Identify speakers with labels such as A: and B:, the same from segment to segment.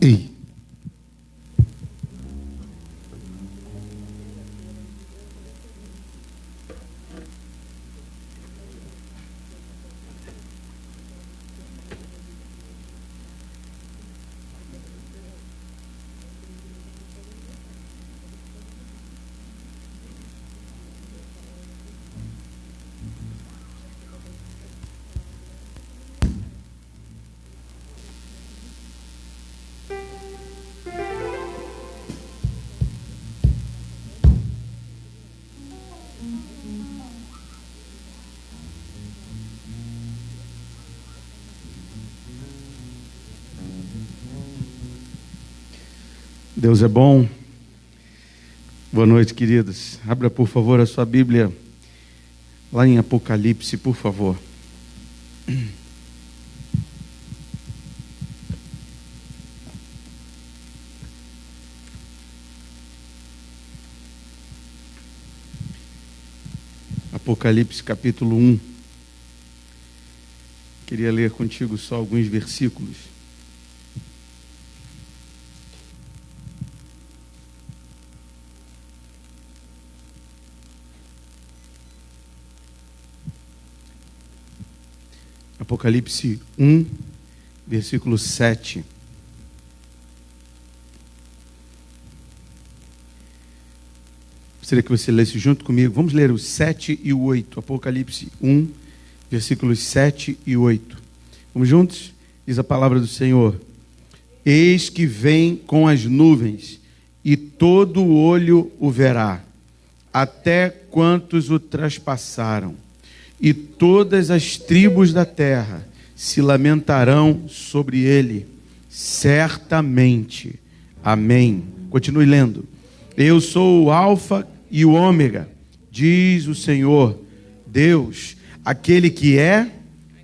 A: Ei. Deus é bom. Boa noite, queridos. Abra, por favor, a sua Bíblia lá em Apocalipse, por favor. Apocalipse capítulo 1. Queria ler contigo só alguns versículos. Apocalipse 1, versículo 7. Gostaria que você lesse junto comigo. Vamos ler o 7 e o 8. Apocalipse 1, versículos 7 e 8. Vamos juntos? Diz a palavra do Senhor: Eis que vem com as nuvens, e todo olho o verá, até quantos o traspassaram. E todas as tribos da terra se lamentarão sobre ele, certamente. Amém. Continue lendo. Eu sou o Alfa e o Ômega, diz o Senhor Deus, aquele que é,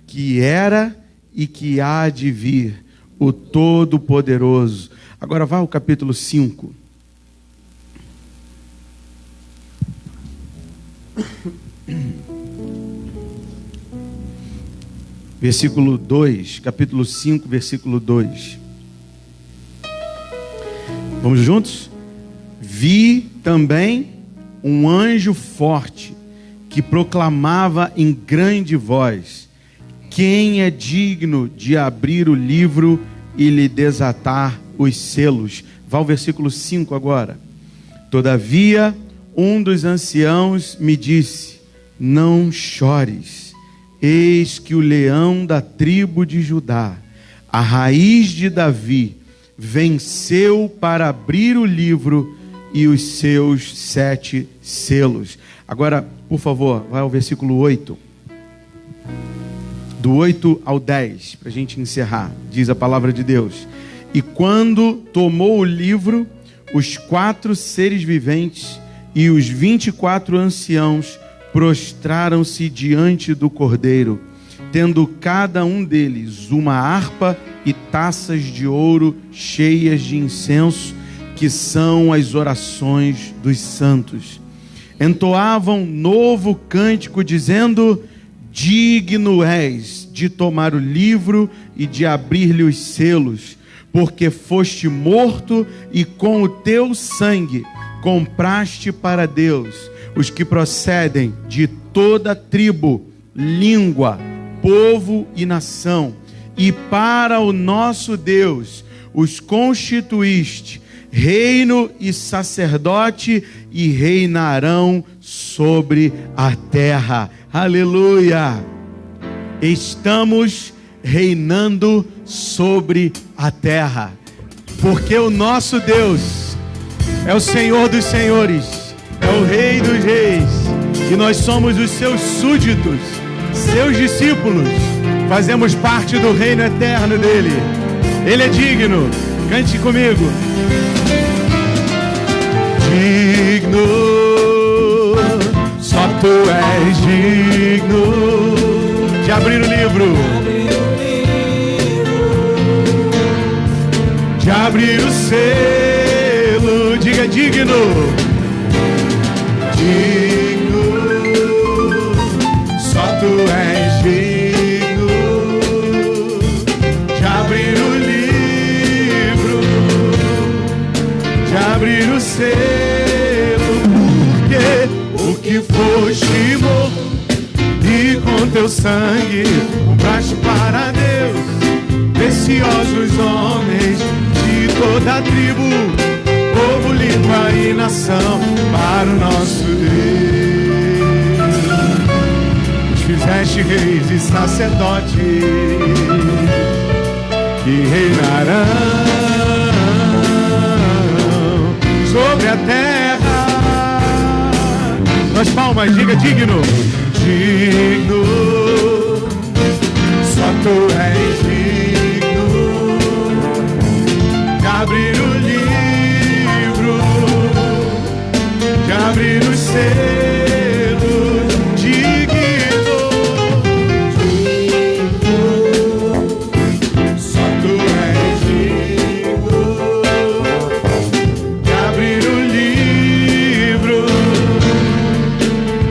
A: que era e que há de vir, o Todo-Poderoso. Agora vá ao capítulo 5. Versículo 2, capítulo 5, versículo 2. Vamos juntos? Vi também um anjo forte que proclamava em grande voz: quem é digno de abrir o livro e lhe desatar os selos? Vá ao versículo 5 agora. Todavia, um dos anciãos me disse: não chores. Eis que o leão da tribo de Judá, a raiz de Davi, venceu para abrir o livro e os seus 7 selos. Agora, por favor, vai ao versículo 8. Do 8 ao 10, para a gente encerrar. Diz a palavra de Deus: E quando tomou o livro, os 4 seres viventes e os 24 anciãos prostraram-se diante do Cordeiro, tendo cada um deles uma harpa e taças de ouro cheias de incenso, que são as orações dos santos. Entoavam novo cântico, dizendo: digno és de tomar o livro e de abrir-lhe os selos, porque foste morto e com o teu sangue compraste para Deus os que procedem de toda tribo, língua, povo e nação, e para o nosso Deus os constituíste reino e sacerdote, e reinarão sobre a terra. Aleluia! Estamos reinando sobre a terra, porque o nosso Deus é o Senhor dos senhores, é o Rei dos reis, e nós somos os seus súditos, seus discípulos, fazemos parte do reino eterno dele. Ele é digno. Cante comigo. Digno, só tu és digno de abrir o livro, de abrir o selo. Diga: digno, digno, só tu és digno de abrir o livro selo, porque o que foste morto e com teu sangue compraste para Deus preciosos homens de toda a tribo, povo, língua e nação, para o nosso Deus. Nos fizeste reis e sacerdotes que reinarão sobre a terra. Nós palmas, diga digno. Digno, só tu és digno de abrir o livro, de abrir os selos. Digno, só tu és digno de abrir o livro,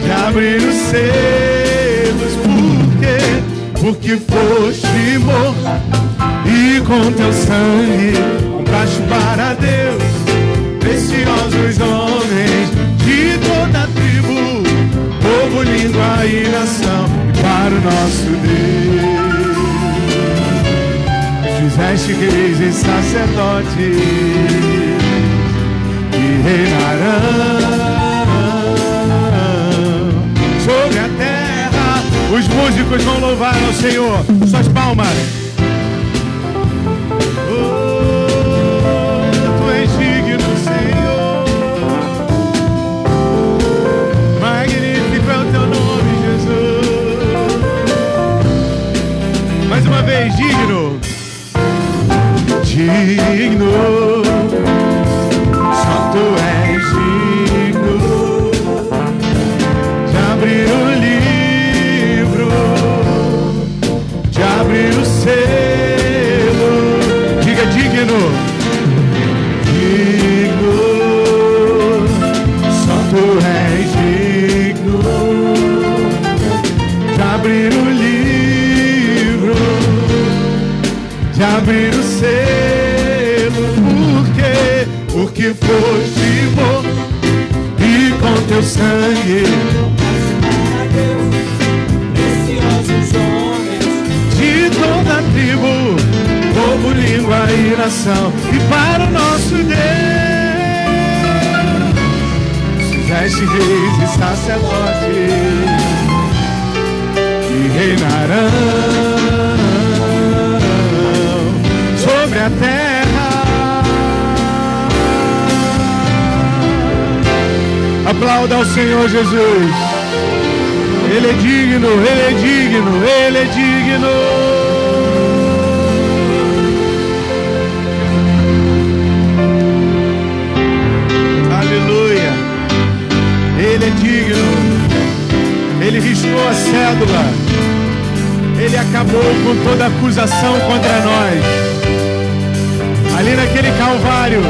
A: de abrir os selos. Porque foste morto e com teu sangue compraste para Deus preciosos homens de toda a tribo, povo, língua e nação, para o nosso Deus. Fizeste reis e sacerdotes que reinarão sobre a terra. Os músicos vão louvar ao Senhor. Suas palmas. Oh, tu és digno, Senhor. Magnífico é o teu nome, Jesus. Mais uma vez, digno. Digno. Só tu és digno de abrir o livro, de abrir o selo. Diga digno. Digno, só tu és digno de abrir o livro, de abrir o selo. Porque foste morto e com teu sangue toda a tribo, povo, língua e nação, e para o nosso Deus fizeste reis e sacerdotes que reinarão sobre a terra. Aplauda ao Senhor Jesus. Ele é digno, Ele é digno, Ele é digno. Aleluia. Ele é digno. Ele riscou a cédula. Ele acabou com toda acusação contra nós. Ali naquele Calvário.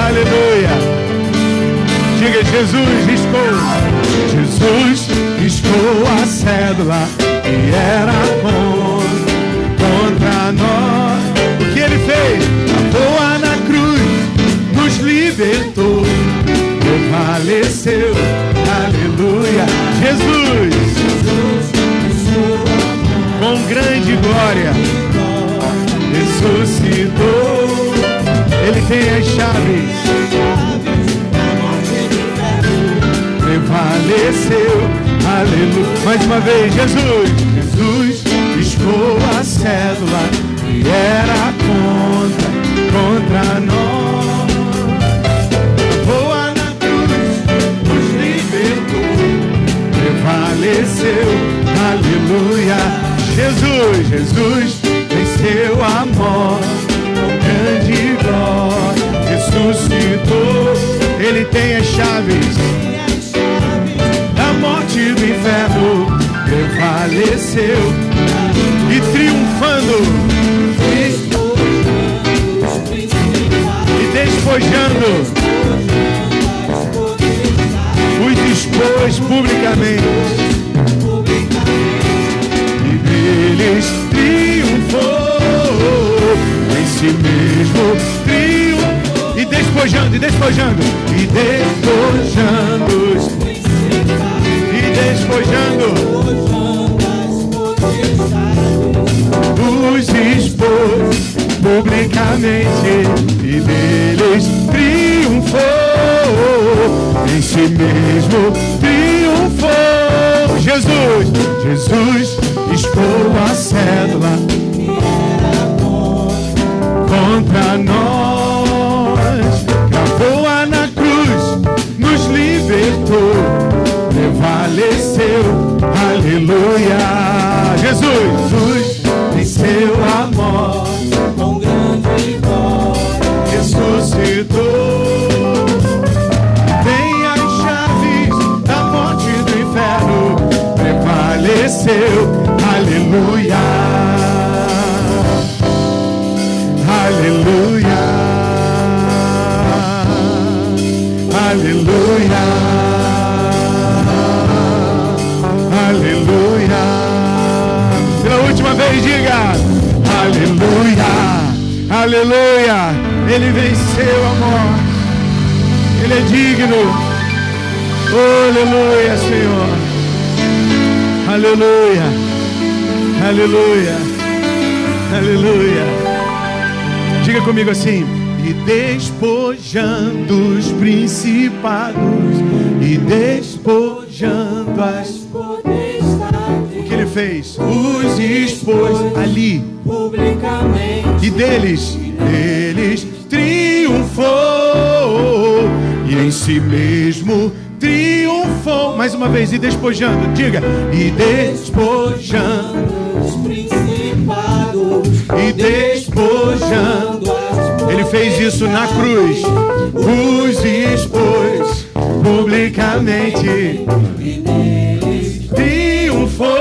A: Aleluia. Diga, Jesus riscou. Jesus riscou a cédula que era contra nós. O que ele fez? Boa na cruz, nos libertou, prevaleceu. Aleluia. Jesus, com grande glória, ressuscitou. Ele tem as chaves, prevaleceu. Aleluia. Mais uma vez, Jesus. Jesus riscou a cédula que era contra nós. Voa na cruz, nos libertou, prevaleceu. Aleluia. Jesus venceu a morte com grande glória, ressuscitou. Ele tem as chaves da morte e do inferno, prevaleceu e triunfando e despojando os expôs publicamente, e deles triunfou, em si mesmo triunfou e despojando despojando, e despojando, e despojando, e despojando, os expôs publicamente, e deles triunfou, em si mesmo triunfou. Jesus expôs a cédula contra nós, gravou-a na cruz, nos libertou, prevaleceu, aleluia. Jesus venceu a morte com grande vitória, ressuscitou, tem as chaves da morte e do inferno, prevaleceu, aleluia. Aleluia, aleluia, aleluia. Pela última vez, diga: aleluia, aleluia. Ele venceu a morte, ele é digno. Aleluia, Senhor. Aleluia, aleluia, aleluia. Diga comigo assim: e despojando os principados, e despojando as potestades. O que ele fez? Os expôs ali publicamente, e deles triunfou, e em si mesmo triunfou. Mais uma vez, e despojando, diga: e despojando os principados, e despojando. Ele fez isso na cruz, os expôs publicamente, triunfou,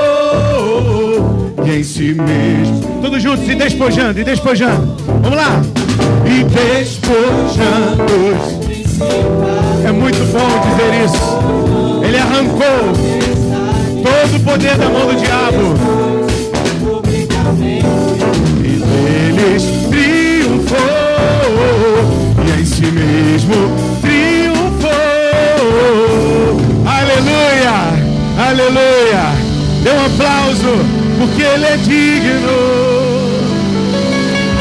A: e em si mesmo. Todos juntos, e despojando, e despojando. Vamos lá. E despojando. É muito bom dizer isso. Ele arrancou todo o poder da mão do diabo, e deles triunfou, e em si mesmo triunfou. Aleluia, aleluia. Dê um aplauso, porque ele é digno.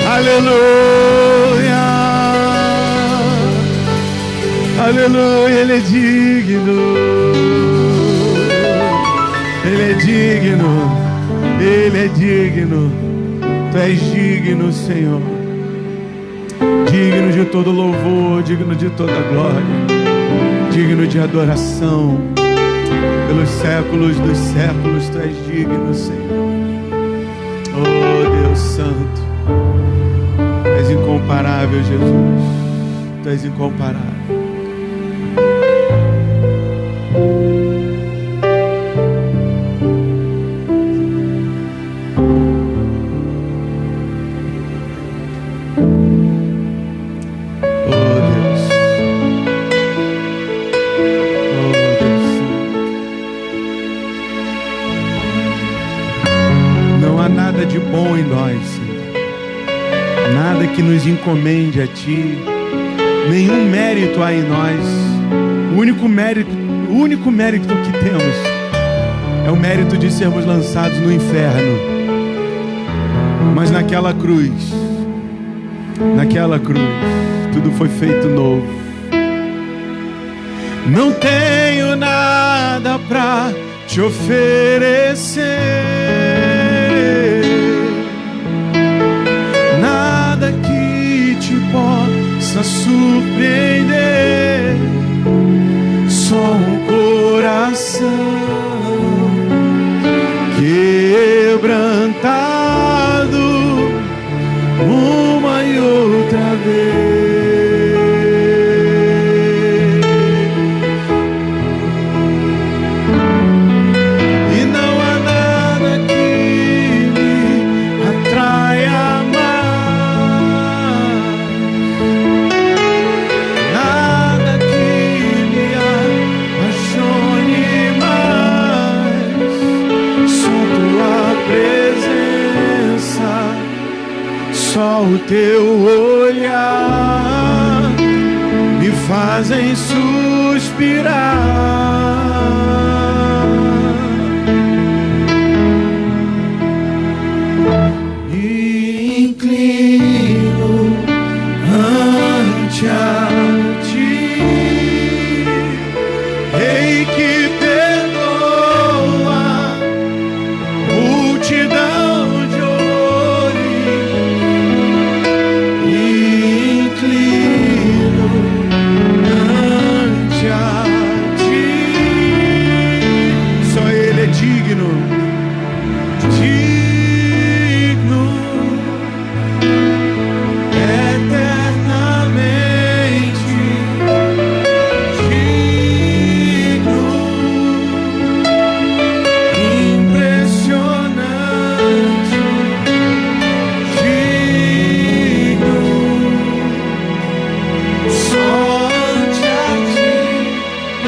A: Aleluia, aleluia. Ele é digno, ele é digno, ele é digno. Tu és digno, Senhor, digno de todo louvor, digno de toda glória, digno de adoração pelos séculos dos séculos. Tu és digno, Senhor. Oh Deus Santo, Tu és incomparável, Jesus. Tu és incomparável. De bom em nós, Senhor, nada que nos encomende a Ti, nenhum mérito há em nós. O único mérito que temos é o mérito de sermos lançados no inferno. Mas naquela cruz, tudo foi feito novo. Não tenho nada pra te oferecer, possa surpreender, só um coração quebrantado uma e outra vez. E não há nada que me atraia mais fazem suspirar. Me inclino ante a ti, Rei que perdoa multidão de horrores. Me inclino ante a ti. Só Ele é digno, digno, eternamente digno, impressionante, digno. Só ante a ti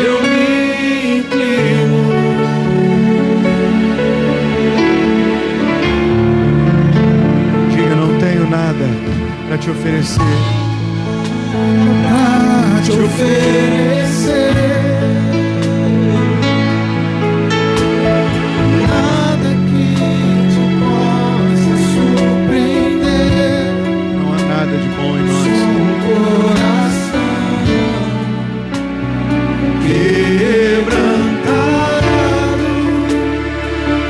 A: eu me inclino. Diga, não tenho nada para te oferecer. Para te oferecer nada que te possa surpreender. Não há nada de bom em nós. Coração quebrantado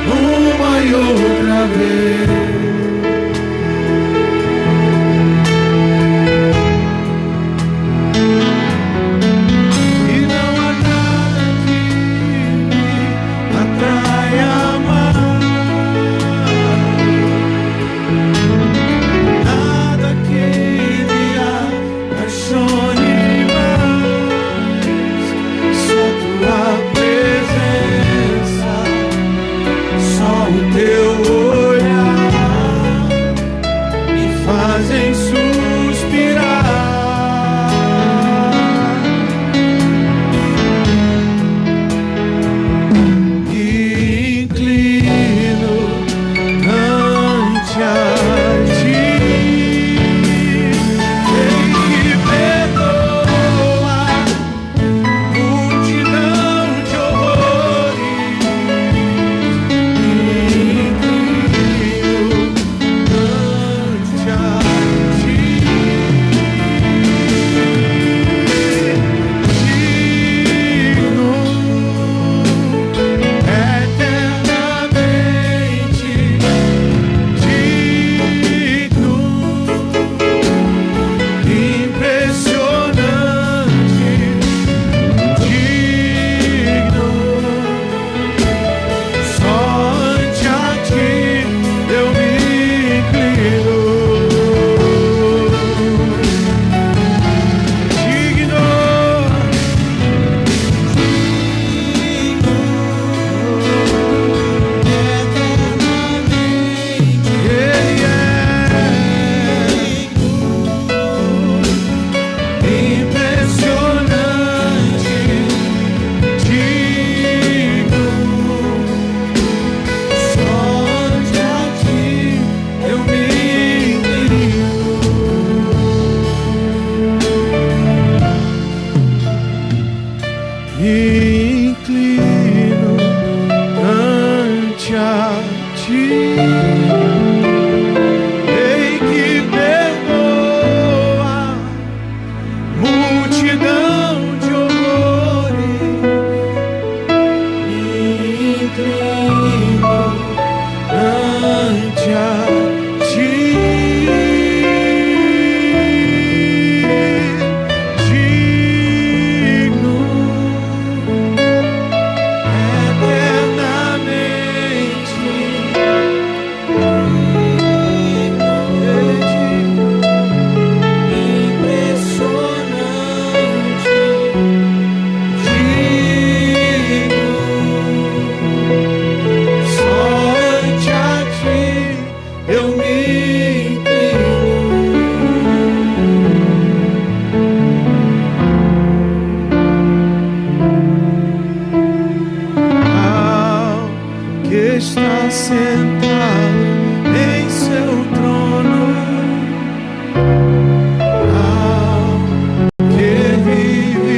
A: uma e outra vez. E não há nada que me atraia mais, nada que me apaixone mais. Só tua presença, só o teu olhar me fazem suspirar. Me inclino ante a ti, Rei que perdoa multidão de horrores. Me inclino ante a ti, digno, eternamente digno, impressionante, digno. Só ante a ti eu me inclino. Digno, Ele é impressionante, digno. Só ante a ti eu me inclino. Me inclino ante a ti, Rei que perdoa multidão de horrores. Me inclino ante a ti, digno, está sentado em seu trono, ao que vive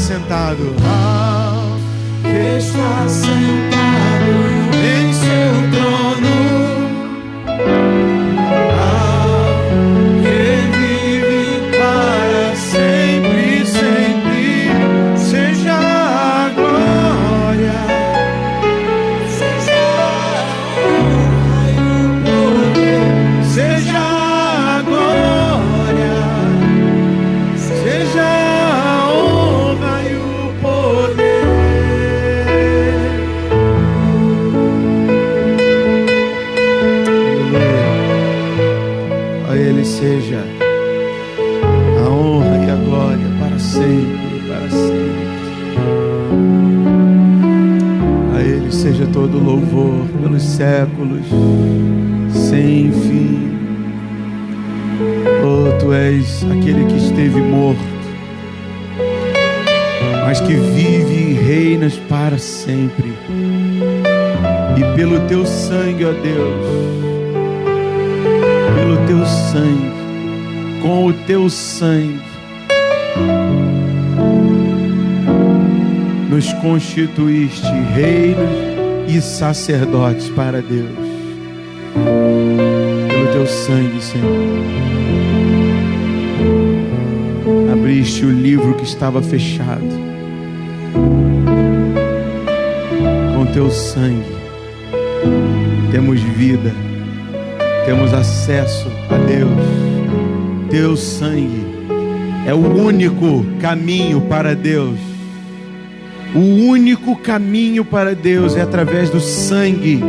A: sentado.
B: Ao que está sentado em seu trono, ao que vive para sempre, sempre, seja a glória, seja a honra e o poder, seja a glória, seja a honra e o poder.
A: A Ele seja a honra e a glória para sempre, para sempre. A Ele seja todo o louvor pelos séculos, sem fim. Oh, Tu és aquele que esteve morto, mas que vive e reinas para sempre. E pelo Teu sangue, ó Deus, pelo Teu sangue, com o Teu sangue, nos constituíste reinos e sacerdotes para Deus. Pelo Teu sangue, Senhor, abriste o livro que estava fechado. Com Teu sangue temos vida, temos acesso a Deus. Teu sangue é o único caminho para Deus. O único caminho para Deus é através do sangue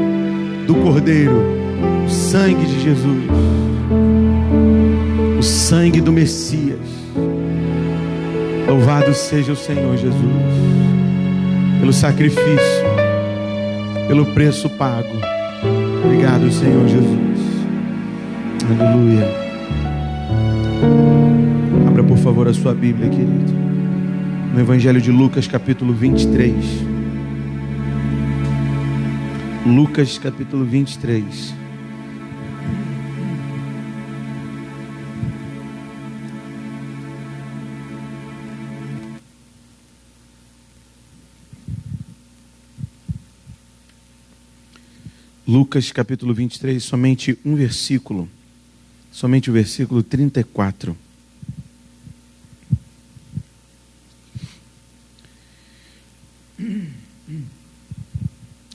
A: do Cordeiro, o sangue de Jesus, o sangue do Messias. Louvado seja o Senhor Jesus pelo sacrifício, pelo preço pago. Obrigado, Senhor Jesus. Aleluia. Abra, por favor, a sua Bíblia, querido, no Evangelho de Lucas, capítulo 23. Lucas, capítulo 23. Lucas capítulo 23, somente um versículo, somente o versículo 34.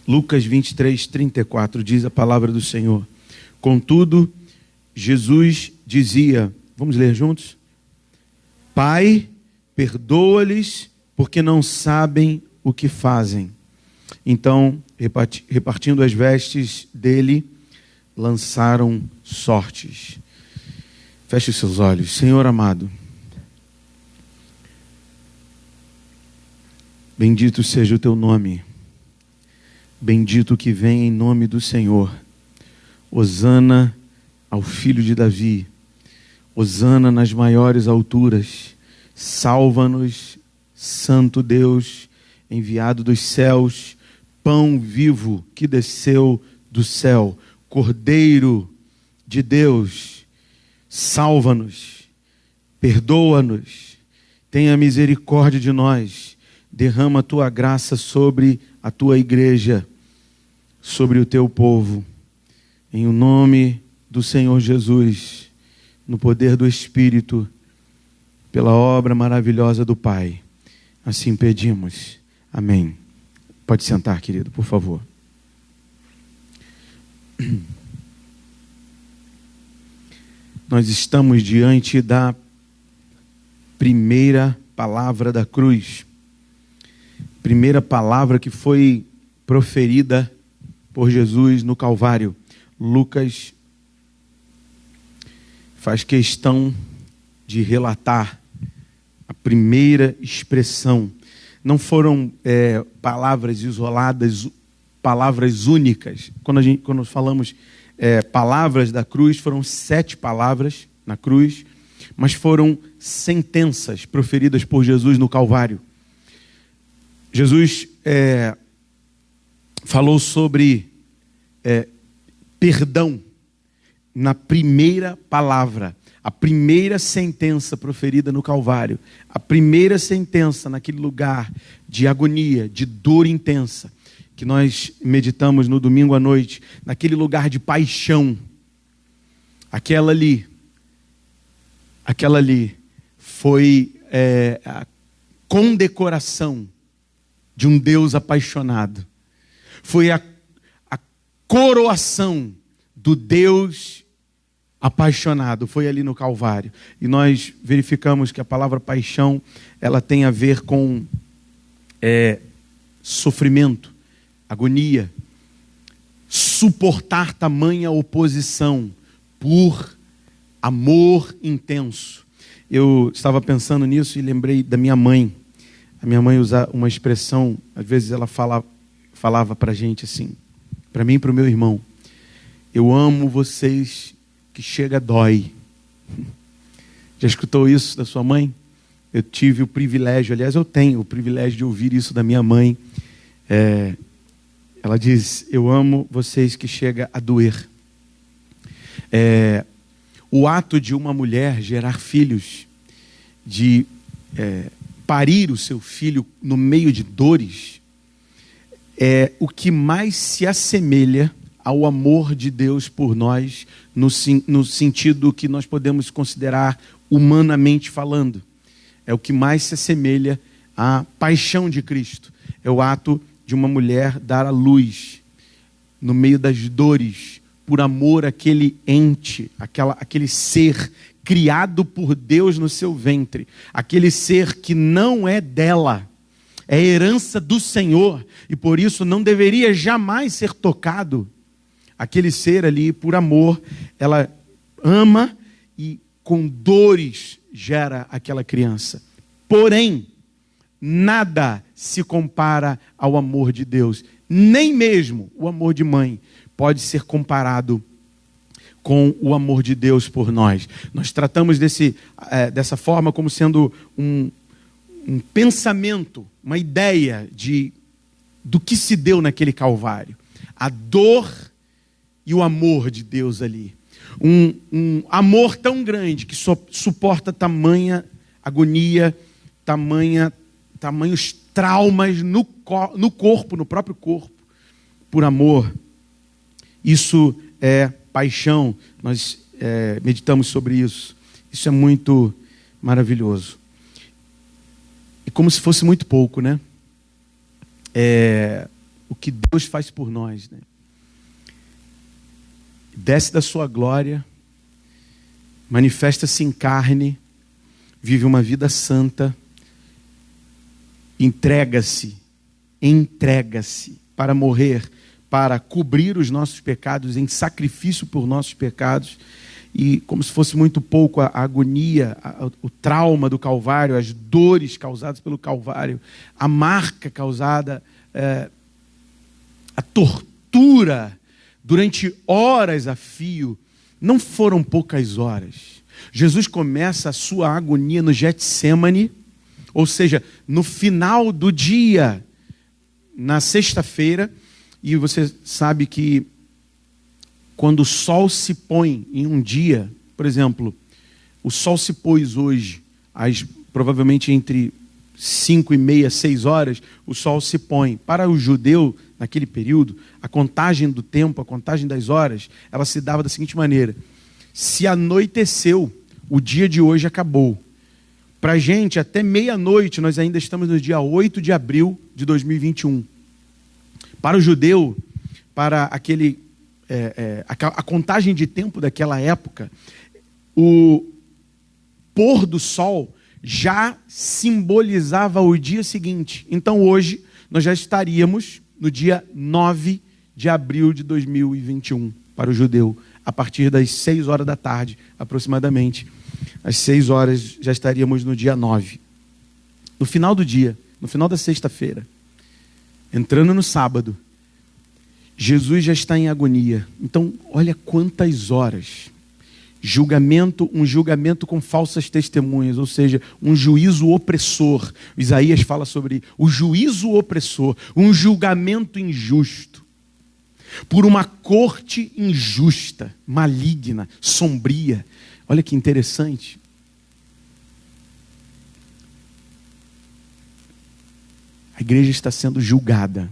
A: Lucas 23, 34, diz a palavra do Senhor. Contudo, Jesus dizia, vamos ler juntos? Pai, perdoa-lhes, porque não sabem o que fazem. Então, repartindo as vestes dele, lançaram sortes. Feche os seus olhos. Senhor amado, bendito seja o teu nome. Bendito que vem em nome do Senhor. Hosana ao filho de Davi. Hosana nas maiores alturas. Salva-nos, Santo Deus, enviado dos céus, pão vivo que desceu do céu, Cordeiro de Deus, salva-nos, perdoa-nos, tenha misericórdia de nós, derrama a tua graça sobre a tua igreja, sobre o teu povo, em o nome do Senhor Jesus, no poder do Espírito, pela obra maravilhosa do Pai. Assim pedimos. Amém. Pode sentar, querido, por favor. Nós estamos diante da primeira palavra da cruz. Primeira palavra que foi proferida por Jesus no Calvário. Lucas faz questão de relatar a primeira expressão. Não foram palavras isoladas, palavras únicas. Quando falamos palavras da cruz, foram 7 palavras na cruz, mas foram sentenças proferidas por Jesus no Calvário. Jesus falou sobre perdão. na primeira palavra, a primeira sentença proferida no Calvário, a primeira sentença naquele lugar de agonia, de dor intensa, que nós meditamos no domingo à noite, naquele lugar de paixão. Aquela ali foi a condecoração de um Deus apaixonado. Foi a coroação do Deus apaixonado. Foi ali no Calvário. E nós verificamos que a palavra paixão, ela tem a ver com sofrimento, agonia, suportar tamanha oposição por amor intenso. Eu estava pensando nisso e lembrei da minha mãe. A minha mãe usa uma expressão, às vezes ela falava para a gente assim, para mim e para o meu irmão: eu amo vocês que chega dói. Já escutou isso da sua mãe? Eu tive o privilégio, aliás eu tenho o privilégio de ouvir isso da minha mãe. Ela diz: eu amo vocês que chega a doer. O ato de uma mulher gerar filhos, de parir o seu filho no meio de dores, é o que mais se assemelha ao amor de Deus por nós, no sentido que nós podemos considerar humanamente falando. É o que mais se assemelha à paixão de Cristo. É o ato de uma mulher dar à luz, no meio das dores, por amor àquele ente, aquele ser criado por Deus no seu ventre, aquele ser que não é dela, é herança do Senhor, e por isso não deveria jamais ser tocado. Aquele ser ali, por amor, ela ama e com dores gera aquela criança. Porém, nada se compara ao amor de Deus, nem mesmo o amor de mãe pode ser comparado com o amor de Deus por nós. Nós tratamos dessa forma como sendo um pensamento, uma ideia do que se deu naquele Calvário. A dor e o amor de Deus ali. Um amor tão grande que suporta tamanha agonia, tamanhos traumas no corpo, no próprio corpo, por amor. Isso é paixão. Nós meditamos sobre isso. Isso é muito maravilhoso. E como se fosse muito pouco, né? O que Deus faz por nós, né? Desce da sua glória, manifesta-se em carne, vive uma vida santa, entrega-se para morrer, para cobrir os nossos pecados, em sacrifício por nossos pecados. E como se fosse muito pouco a agonia, o trauma do Calvário, as dores causadas pelo Calvário, a marca causada, a tortura durante horas a fio, não foram poucas horas. Jesus começa a sua agonia no Getsêmani, ou seja, no final do dia, na sexta-feira. E você sabe que quando o sol se põe em um dia, por exemplo, o sol se pôs hoje, provavelmente entre 5:30, 6 horas, o sol se põe. Para o judeu, naquele período, a contagem do tempo, a contagem das horas, ela se dava da seguinte maneira: se anoiteceu, o dia de hoje acabou. Para a gente, até meia-noite, nós ainda estamos no dia 8 de abril de 2021. Para o judeu, para a contagem de tempo daquela época, o pôr do sol já simbolizava o dia seguinte. Então hoje nós já estaríamos no dia 9 de abril de 2021 para o judeu, a partir das 6 horas da tarde, aproximadamente. Às 6 horas já estaríamos no dia 9. No final do dia, no final da sexta-feira, entrando no sábado, Jesus já está em agonia. Então, olha quantas horas. Um julgamento com falsas testemunhas, ou seja, um juízo opressor. Isaías fala sobre o juízo opressor, um julgamento injusto. por uma corte injusta, maligna, sombria. Olha que interessante. A igreja está sendo julgada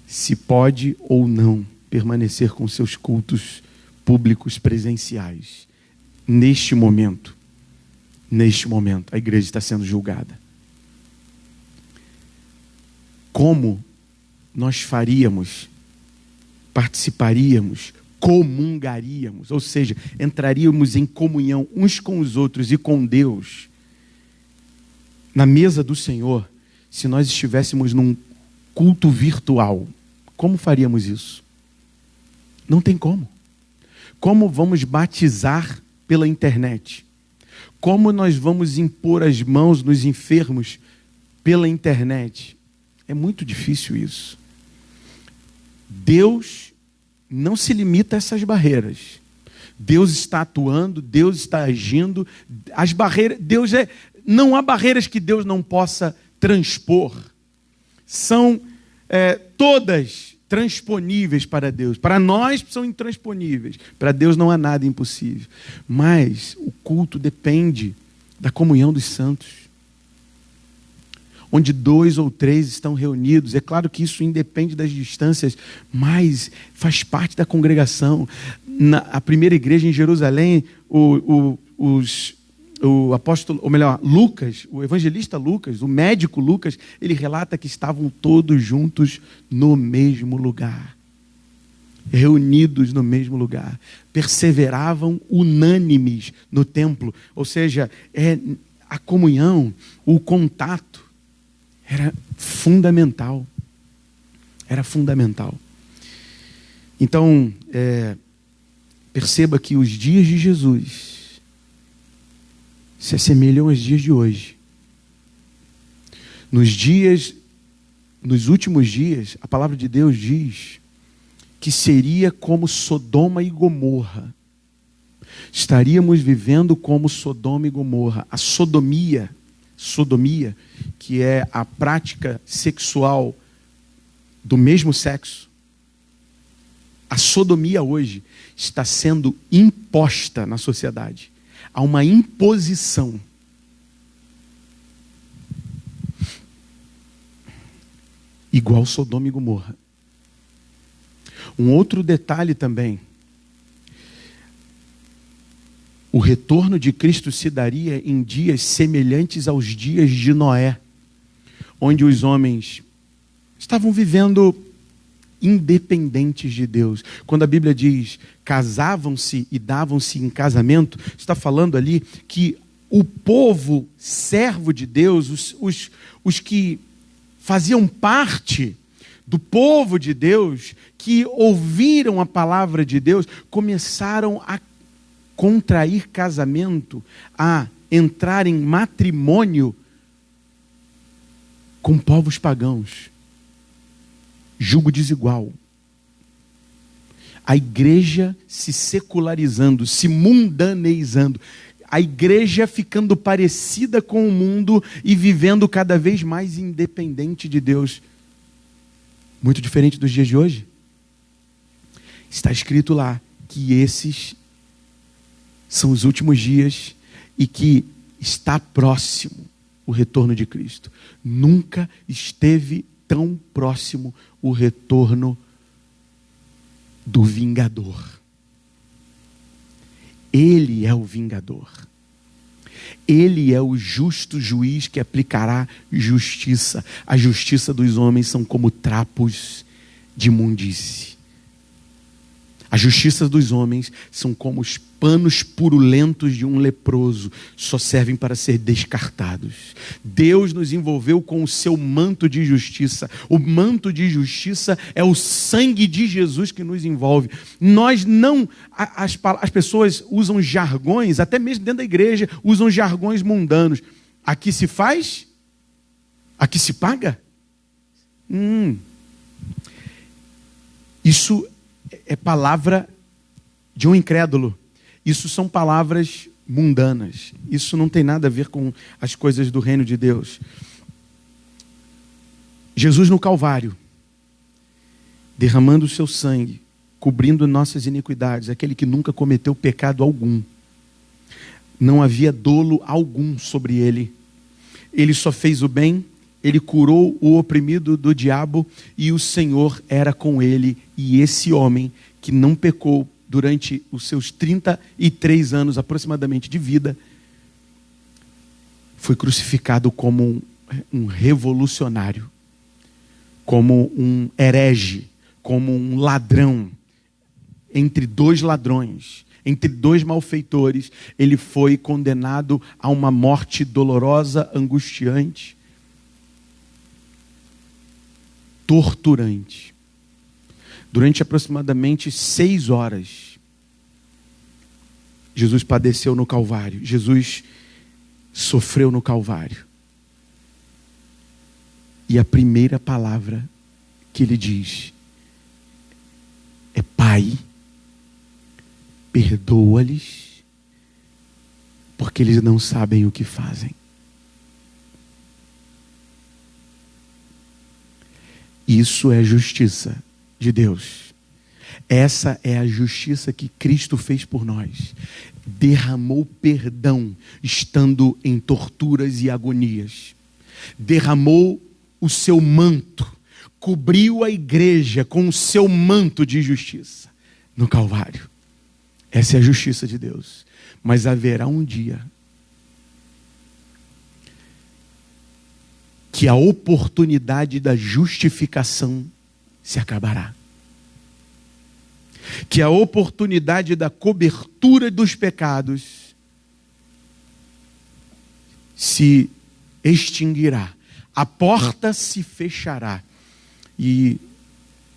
A: se pode ou não permanecer com seus cultos públicos presenciais. Neste momento, a igreja está sendo julgada. Como nós faríamos, participaríamos, comungaríamos, ou seja, entraríamos em comunhão uns com os outros e com Deus, na mesa do Senhor, se nós estivéssemos num culto virtual? Como faríamos isso? Não tem como. Como vamos batizar pela internet? Como nós vamos impor as mãos nos enfermos pela internet? É muito difícil isso. Deus não se limita a essas barreiras. Deus está atuando, Deus está agindo. As barreiras, não há barreiras que Deus não possa transpor. São todas transponíveis para Deus. Para nós são intransponíveis. Para Deus não há nada impossível. Mas o culto depende da comunhão dos santos. Onde 2 ou 3 estão reunidos. É claro que isso independe das distâncias, mas faz parte da congregação. A primeira igreja em Jerusalém, o apóstolo, ou melhor, Lucas, o evangelista Lucas, o médico Lucas, ele relata que estavam todos juntos no mesmo lugar. Reunidos no mesmo lugar. Perseveravam unânimes no templo. Ou seja, a comunhão, o contato, era fundamental. Era fundamental. Então, perceba que os dias de Jesus se assemelham aos dias de hoje. Nos últimos dias, a palavra de Deus diz que seria como Sodoma e Gomorra. Estaríamos vivendo como Sodoma e Gomorra. A sodomia, que é a prática sexual do mesmo sexo, a sodomia hoje está sendo imposta na sociedade. Há uma imposição. Igual Sodoma e Gomorra. Um outro detalhe também. O retorno de Cristo se daria em dias semelhantes aos dias de Noé, onde os homens estavam vivendo independentes de Deus. Quando a Bíblia diz casavam-se e davam-se em casamento, está falando ali que o povo servo de Deus, os que faziam parte do povo de Deus, que ouviram a palavra de Deus, começaram a contrair casamento, a entrar em matrimônio com povos pagãos. Jugo desigual. A igreja se secularizando, se mundaneizando. A igreja ficando parecida com o mundo e vivendo cada vez mais independente de Deus. Muito diferente dos dias de hoje. Está escrito lá que esses são os últimos dias e que está próximo o retorno de Cristo. Nunca esteve tão próximo o retorno do vingador. Ele é o vingador. Ele é o justo juiz que aplicará justiça. A justiça dos homens são como trapos de imundície. A justiça dos homens são como os panos purulentos de um leproso, só servem para ser descartados. Deus nos envolveu com o seu manto de justiça. O manto de justiça é o sangue de Jesus que nos envolve. Nós não, as pessoas usam jargões, até mesmo dentro da igreja, usam jargões mundanos. Aqui se faz? Aqui se paga? Isso é palavra de um incrédulo. Isso são palavras mundanas. Isso não tem nada a ver com as coisas do reino de Deus. Jesus no Calvário, derramando o seu sangue, cobrindo nossas iniquidades, aquele que nunca cometeu pecado algum. Não havia dolo algum sobre ele. Ele só fez o bem, ele curou o oprimido do diabo e o Senhor era com ele. E esse homem que não pecou durante os seus 33 anos aproximadamente de vida, foi crucificado como um revolucionário, como um herege, como um ladrão, entre dois ladrões, entre dois malfeitores. Ele foi condenado a uma morte dolorosa, angustiante, torturante. Durante aproximadamente 6 horas, Jesus padeceu no Calvário. Jesus sofreu no Calvário. E a primeira palavra que ele diz é: Pai, perdoa-lhes, porque eles não sabem o que fazem. Isso é justiça de Deus. Essa é a justiça que Cristo fez por nós. Derramou perdão estando em torturas e agonias. Derramou o seu manto, cobriu a igreja com o seu manto de justiça no Calvário. Essa é a justiça de Deus. Mas haverá um dia que a oportunidade da justificação se acabará. Que a oportunidade da cobertura dos pecados se extinguirá. A porta se fechará e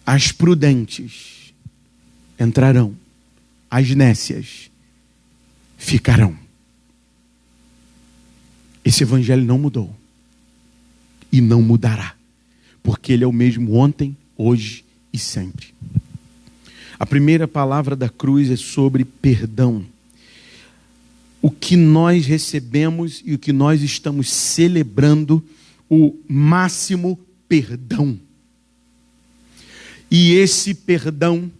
A: as prudentes entrarão, as nécias ficarão. Esse evangelho não mudou e não mudará, porque ele é o mesmo ontem, hoje e sempre. A primeira palavra da cruz é sobre perdão. O que nós recebemos e o que nós estamos celebrando, o máximo perdão. E esse perdão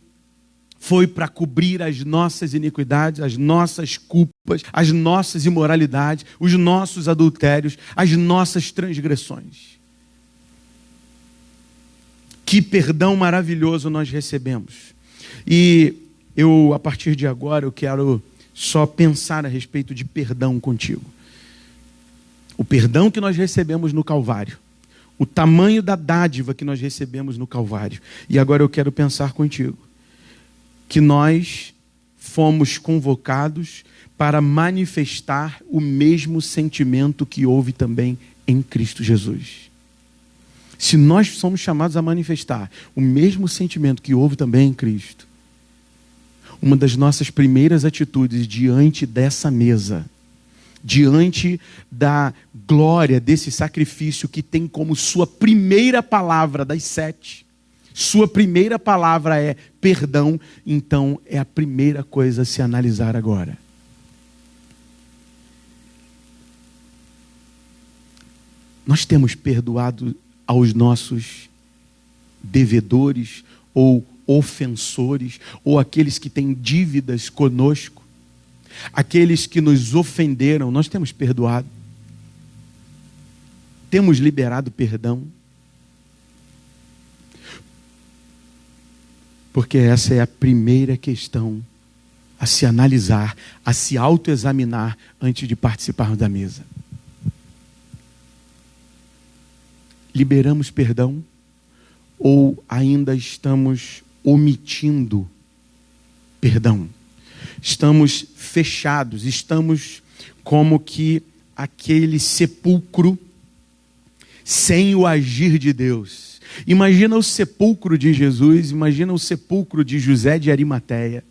A: foi para cobrir as nossas iniquidades, as nossas culpas, as nossas imoralidades, os nossos adultérios, as nossas transgressões. Que perdão maravilhoso nós recebemos. E eu, a partir de agora, eu quero só pensar a respeito de perdão contigo. O perdão que nós recebemos no Calvário. O tamanho da dádiva que nós recebemos no Calvário. E agora eu quero pensar contigo que nós fomos convocados para manifestar o mesmo sentimento que houve também em Cristo Jesus. Se nós somos chamados a manifestar o mesmo sentimento que houve também em Cristo, uma das nossas primeiras atitudes diante dessa mesa, diante da glória desse sacrifício que tem como sua primeira palavra das 7, sua primeira palavra é perdão, então é a primeira coisa a se analisar agora. Nós temos perdoado aos nossos devedores ou ofensores, ou aqueles que têm dívidas conosco, aqueles que nos ofenderam, nós temos perdoado? Temos liberado perdão? Porque essa é a primeira questão a se analisar, a se autoexaminar antes de participarmos da mesa. Liberamos perdão ou ainda estamos omitindo perdão? Estamos fechados, estamos como que aquele sepulcro sem o agir de Deus. Imagina o sepulcro de Jesus, imagina o sepulcro de José de Arimateia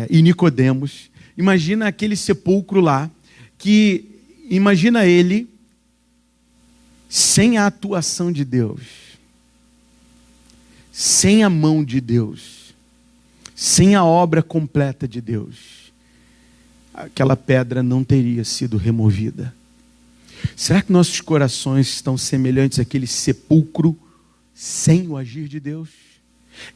A: e Nicodemos. Imagina aquele sepulcro lá, que imagina ele sem a atuação de Deus, sem a mão de Deus, sem a obra completa de Deus. Aquela pedra não teria sido removida. Será que nossos corações estão semelhantes àquele sepulcro sem o agir de Deus,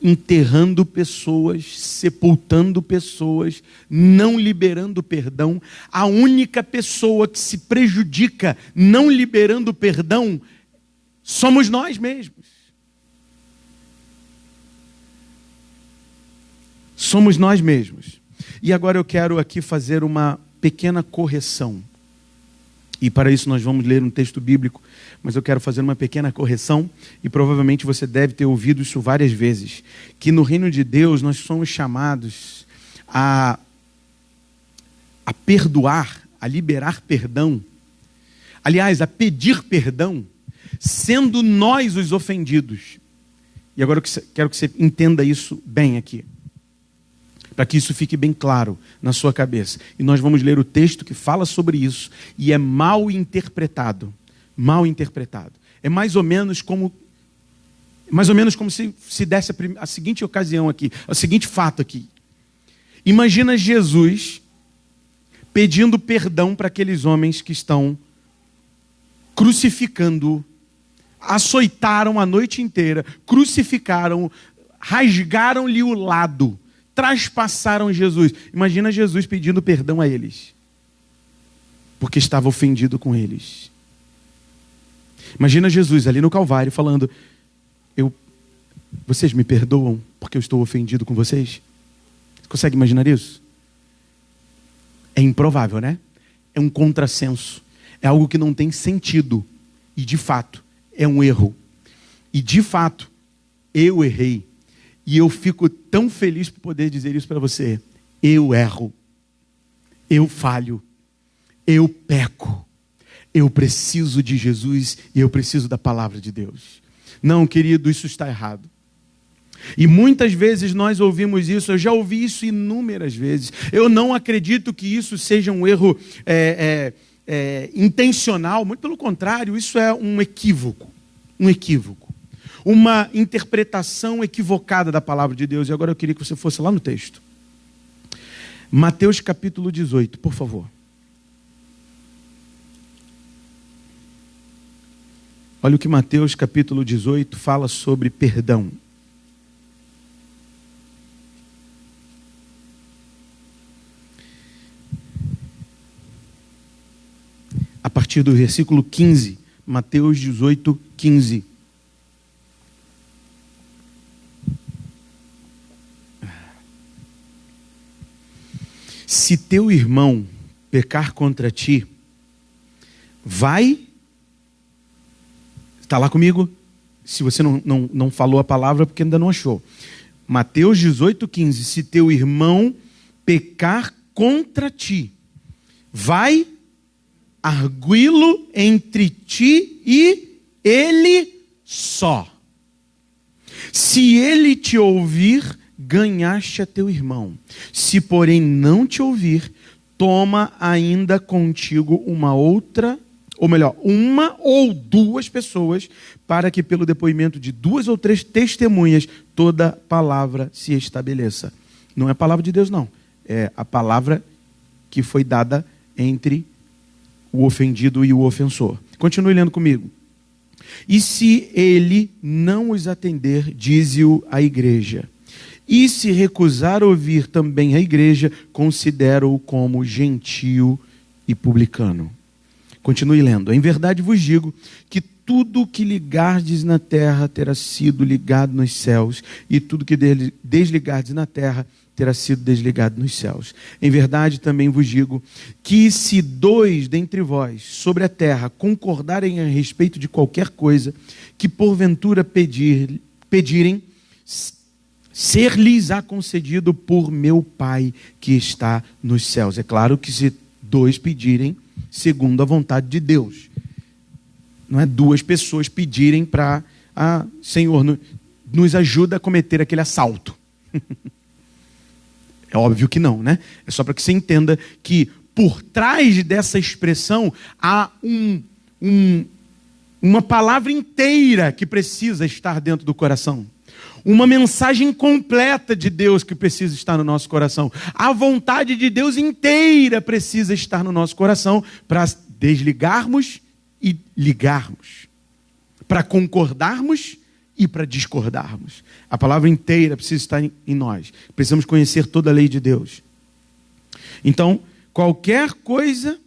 A: enterrando pessoas, sepultando pessoas, não liberando perdão. A única pessoa que se prejudica não liberando perdão somos nós mesmos. Somos nós mesmos. E agora eu quero aqui fazer uma pequena correção. E para isso nós vamos ler um texto bíblico, mas eu quero fazer uma pequena correção, e provavelmente você deve ter ouvido isso várias vezes, que no reino de Deus nós somos chamados a perdoar, a liberar perdão, aliás, a pedir perdão, sendo nós os ofendidos. E agora eu quero que você entenda isso bem aqui, para que isso fique bem claro na sua cabeça. E nós vamos ler o texto que fala sobre isso, e é mal interpretado. Mal interpretado. É mais ou menos como se desse a seguinte ocasião aqui, o seguinte fato aqui. Imagina Jesus pedindo perdão para aqueles homens que estão crucificando, açoitaram a noite inteira, crucificaram, rasgaram-lhe o lado, traspassaram Jesus. Imagina Jesus pedindo perdão a eles, porque estava ofendido com eles. Imagina Jesus ali no Calvário falando: vocês me perdoam porque eu estou ofendido com vocês? Você consegue imaginar isso? É improvável, né? É um contrassenso. É algo que não tem sentido. E de fato, é um erro. E de fato, eu errei. E eu fico tão feliz por poder dizer isso para você. Eu erro. Eu falho. Eu peco. Eu preciso de Jesus e eu preciso da palavra de Deus. Não, querido, isso está errado. E muitas vezes nós ouvimos isso, eu já ouvi isso inúmeras vezes. Eu não acredito que isso seja um erro intencional, muito pelo contrário, isso é um equívoco. Um equívoco. Uma interpretação equivocada da palavra de Deus. E agora eu queria que você fosse lá no texto. Mateus capítulo 18, por favor. Olha o que Mateus capítulo 18 fala sobre perdão. A partir do versículo 15, Mateus 18, 15. Se teu irmão pecar contra ti, vai... Está lá comigo? Se você não falou a palavra, porque ainda não achou. Mateus 18, 15. Se teu irmão pecar contra ti, vai arguí-lo entre ti e ele só. Se ele te ouvir, ganhaste a teu irmão. Se, porém, não te ouvir, toma ainda contigo uma ou duas pessoas, para que pelo depoimento de 2 ou 3 testemunhas, toda palavra se estabeleça. Não é a palavra de Deus, não. É a palavra que foi dada entre o ofendido e o ofensor. Continue lendo comigo. E se ele não os atender, dize-o à igreja. E se recusar ouvir também a igreja, considera-o como gentio e publicano. Continue lendo. Em verdade vos digo que tudo o que ligardes na terra terá sido ligado nos céus, e tudo que desligardes na terra terá sido desligado nos céus. Em verdade também vos digo que se 2 dentre vós sobre a terra concordarem a respeito de qualquer coisa que porventura pedirem, ser-lhes-á concedido por meu Pai que está nos céus. É claro que se 2 pedirem segundo a vontade de Deus. Não é 2 pessoas pedirem para, Senhor, nos ajuda a cometer aquele assalto. É óbvio que não, né? É só para que você entenda que por trás dessa expressão há uma palavra inteira que precisa estar dentro do coração. Uma mensagem completa de Deus que precisa estar no nosso coração. A vontade de Deus inteira precisa estar no nosso coração para desligarmos e ligarmos. Para concordarmos e para discordarmos. A palavra inteira precisa estar em nós. Precisamos conhecer toda a lei de Deus. Então, qualquer coisa,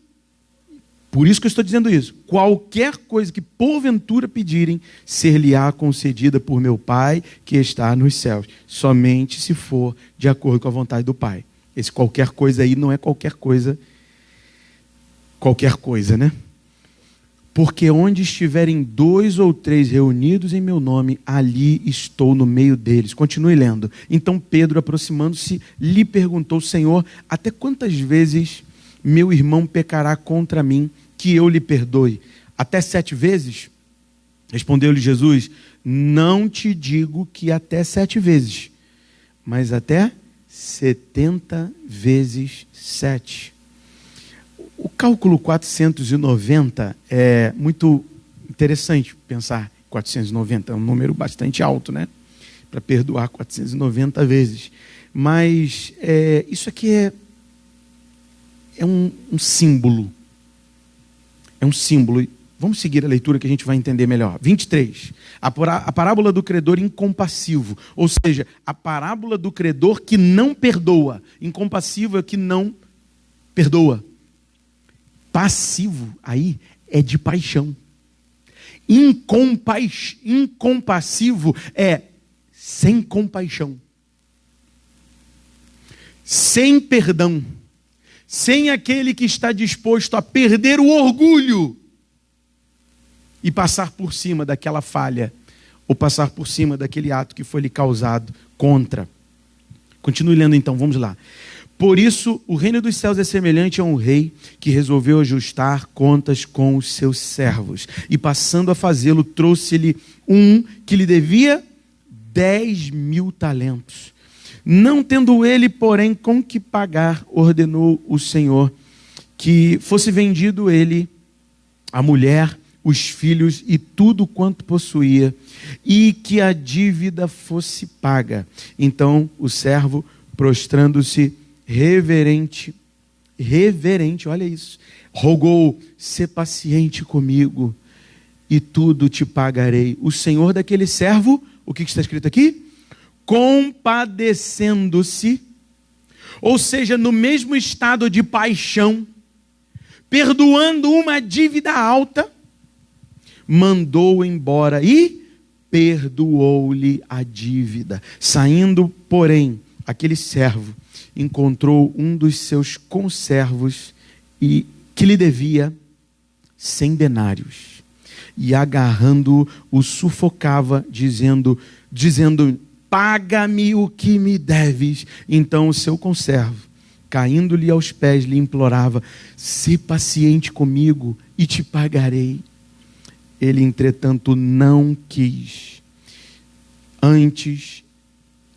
A: por isso que eu estou dizendo isso, qualquer coisa que porventura pedirem, ser-lhe-á concedida por meu Pai que está nos céus, somente se for de acordo com a vontade do Pai. Esse qualquer coisa aí não é qualquer coisa, né? Porque onde estiverem 2 ou 3 reunidos em meu nome, ali estou no meio deles. Continue lendo. Então Pedro, aproximando-se, lhe perguntou: Senhor, até quantas vezes meu irmão pecará contra mim, que eu lhe perdoe? Até 7 vezes? Respondeu-lhe Jesus: não te digo que até 7 vezes, mas até 70 vezes 7. O cálculo 490 é muito interessante pensar. 490 é um número bastante alto, né? Para perdoar 490 vezes. Mas isso aqui é um símbolo. É um símbolo. Vamos seguir a leitura que a gente vai entender melhor. 23. A parábola do credor incompassivo. Ou seja, a parábola do credor que não perdoa. Incompassivo é que não perdoa. Passivo aí é de paixão. Incompassivo é sem compaixão, sem perdão, sem aquele que está disposto a perder o orgulho e passar por cima daquela falha, ou passar por cima daquele ato que foi lhe causado contra. Continue lendo então, vamos lá. Por isso, o reino dos céus é semelhante a um rei que resolveu ajustar contas com os seus servos. E passando a fazê-lo, trouxe-lhe um que lhe devia 10.000 talentos. Não tendo ele, porém, com que pagar, ordenou o Senhor que fosse vendido ele, a mulher, os filhos e tudo quanto possuía, e que a dívida fosse paga. Então o servo, prostrando-se, reverente, olha isso, rogou: sê paciente comigo e tudo te pagarei. O Senhor daquele servo, o que está escrito aqui? Compadecendo-se, ou seja, no mesmo estado de paixão, perdoando uma dívida alta, mandou embora e perdoou-lhe a dívida. Saindo, porém, aquele servo encontrou um dos seus conservos e que lhe devia 100 denários. E agarrando-o, o sufocava, dizendo: paga-me o que me deves. Então o seu conservo, caindo-lhe aos pés, lhe implorava: sê paciente comigo e te pagarei. Ele, entretanto, não quis. Antes,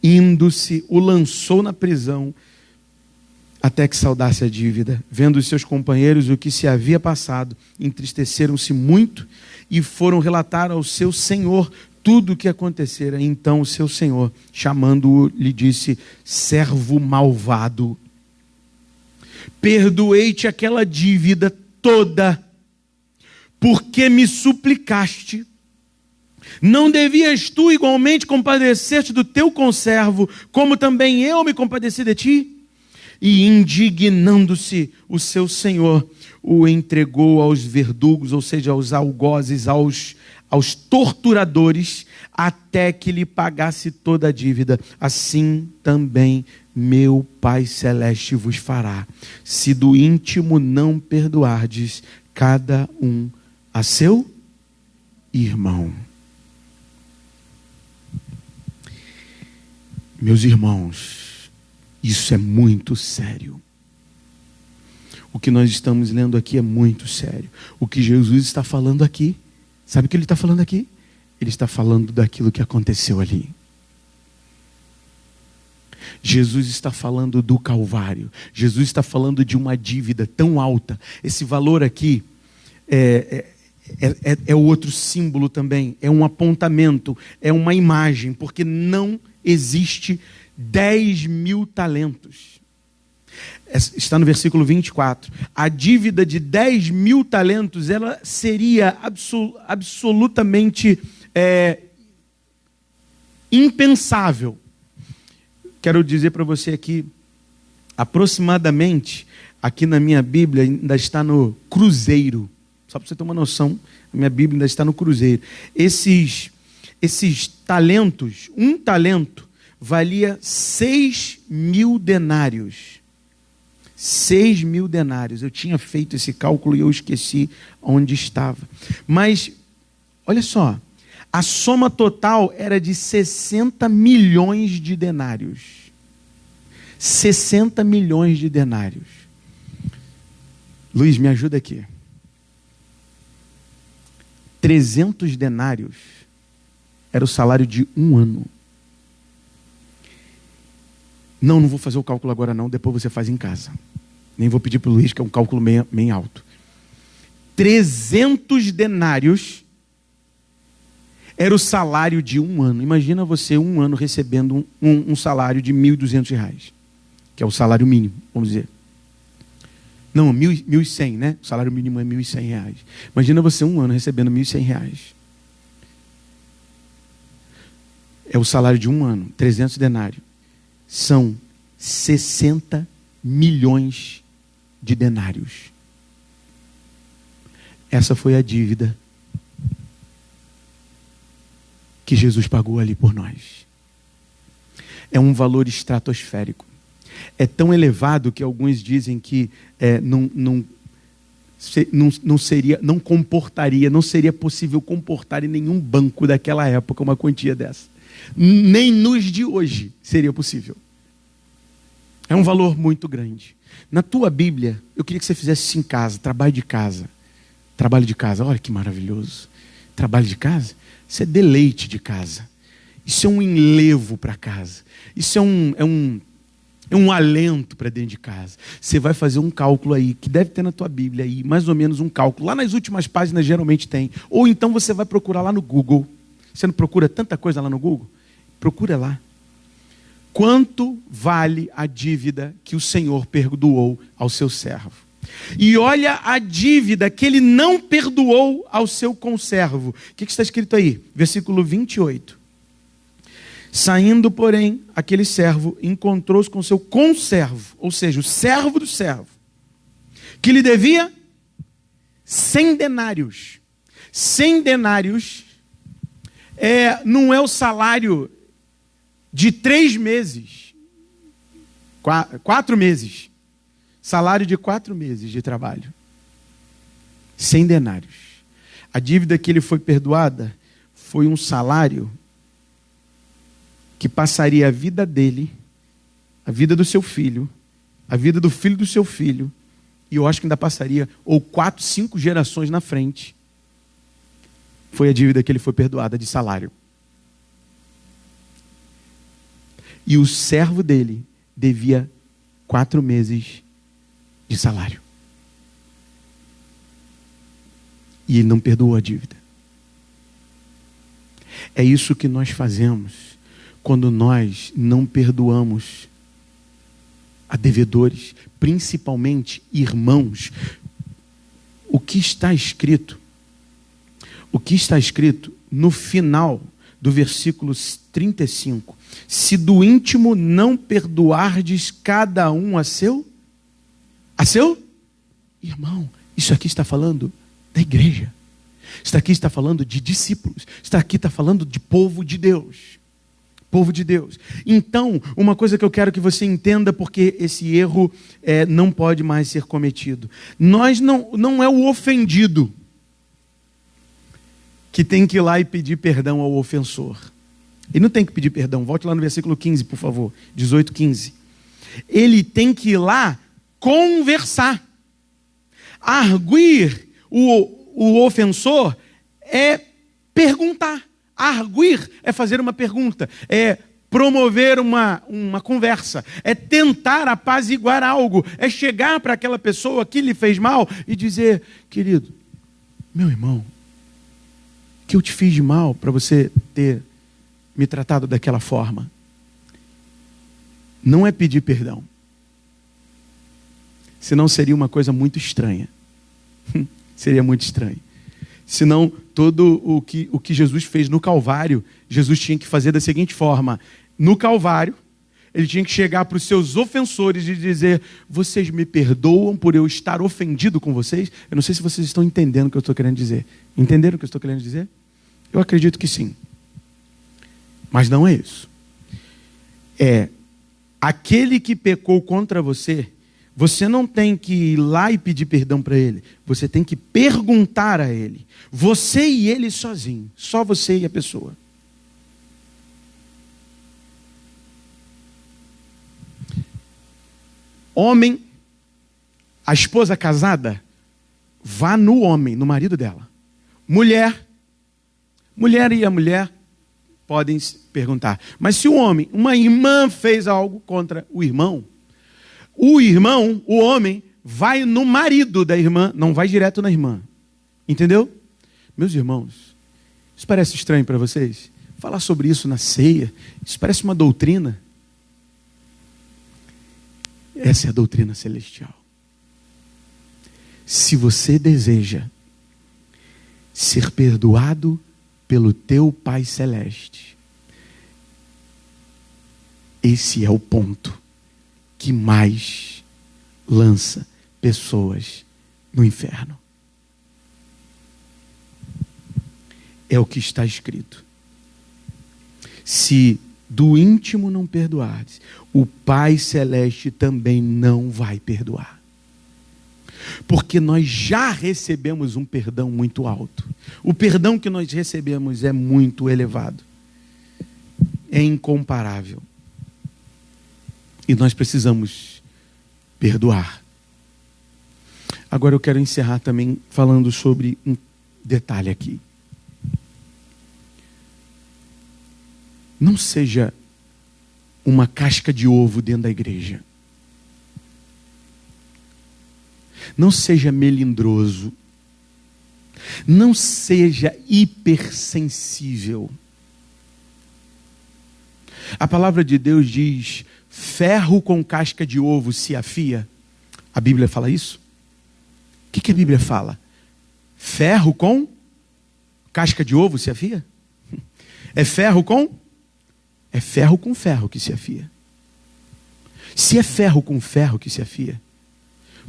A: indo-se, o lançou na prisão, até que saudasse a dívida. Vendo os seus companheiros o que se havia passado, entristeceram-se muito e foram relatar ao seu senhor tudo o que acontecera. Então o seu senhor, chamando-o, lhe disse: servo malvado, perdoei-te aquela dívida toda, porque me suplicaste. Não devias tu igualmente compadecer-te do teu conservo, como também eu me compadeci de ti? E indignando-se, o seu senhor o entregou aos verdugos, ou seja, aos algozes, aos torturadores, até que lhe pagasse toda a dívida. Assim também meu Pai Celeste vos fará, se do íntimo não perdoardes cada um a seu irmão. Meus irmãos, isso é muito sério. O que nós estamos lendo aqui é muito sério. O que Jesus está falando aqui, sabe o que ele está falando aqui? Ele está falando daquilo que aconteceu ali. Jesus está falando do Calvário. Jesus está falando de uma dívida tão alta. Esse valor aqui é outro símbolo também. É um apontamento, é uma imagem, porque não existe 10.000 talentos. Está no versículo 24. A dívida de 10.000 talentos, ela seria absolutamente impensável. Quero dizer para você aqui, aproximadamente, aqui na minha Bíblia, ainda está no cruzeiro. Só para você ter uma noção, a minha Bíblia ainda está no cruzeiro. Esses talentos, um talento valia 6.000 denários. 6.000 denários. Eu tinha feito esse cálculo e eu esqueci onde estava. Mas, olha só, a soma total era de 60 milhões de denários. 60 milhões de denários. Luiz, me ajuda aqui. 300 denários era o salário de um ano. Não vou fazer o cálculo agora não, depois você faz em casa. Nem vou pedir para o Luiz, que é um cálculo meio alto. 300 denários era o salário de um ano. Imagina você um ano recebendo um salário de R$1.200, que é o salário mínimo, vamos dizer. Não, 1.100, né? O salário mínimo é R$1.100. Imagina você um ano recebendo R$1.100. É o salário de um ano, 300 denários. São 60 milhões de denários. Essa foi a dívida que Jesus pagou ali por nós. É um valor estratosférico. É tão elevado que alguns dizem que não seria possível comportar em nenhum banco daquela época uma quantia dessa. Nem nos de hoje seria possível. É um valor muito grande. Na tua Bíblia, eu queria que você fizesse isso em casa, trabalho de casa. Trabalho de casa, olha que maravilhoso. Trabalho de casa, isso é deleite de casa. Isso é um enlevo para casa. Isso é um alento para dentro de casa. Você vai fazer um cálculo aí, que deve ter na tua Bíblia aí, mais ou menos um cálculo. Lá nas últimas páginas geralmente tem. Ou então você vai procurar lá no Google. Você não procura tanta coisa lá no Google? Procura lá. Quanto vale a dívida que o Senhor perdoou ao seu servo? E olha a dívida que ele não perdoou ao seu conservo. O que está escrito aí? Versículo 28. Saindo, porém, aquele servo encontrou-se com seu conservo, ou seja, o servo do servo, que lhe devia 100 denários. 100 denários não é o salário de 3 meses, 4 meses, salário de 4 meses de trabalho. 100 denários. A dívida que ele foi perdoada foi um salário que passaria a vida dele, a vida do seu filho, a vida do filho do seu filho, e eu acho que ainda passaria, ou 4, 5 gerações na frente. Foi a dívida que ele foi perdoada de salário. E o servo dele devia 4 meses de salário. E ele não perdoou a dívida. É isso que nós fazemos quando nós não perdoamos a devedores, principalmente irmãos. O que está escrito no final do versículo 35, se do íntimo não perdoardes cada um a seu irmão. Isso aqui está falando da igreja. Isso aqui está falando de discípulos. Isso aqui está falando de povo de Deus. Povo de Deus. Então, uma coisa que eu quero que você entenda, porque esse erro não pode mais ser cometido. Nós não é o ofendido que tem que ir lá e pedir perdão ao ofensor. Ele não tem que pedir perdão. Volte lá no versículo 15, por favor. 18, 15. Ele tem que ir lá conversar. Arguir o ofensor é perguntar. Arguir é fazer uma pergunta. É promover uma conversa. É tentar apaziguar algo. É chegar para aquela pessoa que lhe fez mal e dizer: querido, meu irmão, que eu te fiz de mal para você ter me tratado daquela forma? Não é pedir perdão. Senão seria uma coisa muito estranha. Seria muito estranho. Senão, todo o que Jesus fez no Calvário, Jesus tinha que fazer da seguinte forma. No Calvário, ele tinha que chegar para os seus ofensores e dizer: vocês me perdoam por eu estar ofendido com vocês? Eu não sei se vocês estão entendendo o que eu estou querendo dizer. Entenderam o que eu estou querendo dizer? Eu acredito que sim. Mas não é isso. É aquele que pecou contra você, você não tem que ir lá e pedir perdão para ele. Você tem que perguntar a ele. Você e ele sozinho. Só você e a pessoa. Homem, a esposa casada, vá no homem, no marido dela. Mulher e a mulher podem se perguntar. Mas se o homem, uma irmã fez algo contra o irmão, o homem, vai no marido da irmã, não vai direto na irmã. Entendeu? Meus irmãos, isso parece estranho para vocês? Falar sobre isso na ceia, isso parece uma doutrina. Essa é a doutrina celestial. Se você deseja ser perdoado pelo teu Pai Celeste, esse é o ponto que mais lança pessoas no inferno. É o que está escrito. Se do íntimo não perdoares, o Pai Celeste também não vai perdoar. Porque nós já recebemos um perdão muito alto. O perdão que nós recebemos é muito elevado. É incomparável. E nós precisamos perdoar. Agora eu quero encerrar também falando sobre um detalhe aqui. Não seja uma casca de ovo dentro da igreja. Não seja melindroso. Não seja hipersensível. A palavra de Deus diz: ferro com casca de ovo se afia. A Bíblia fala isso? O que a Bíblia fala? Ferro com casca de ovo se afia? É ferro com ferro que se afia. Se é ferro com ferro que se afia,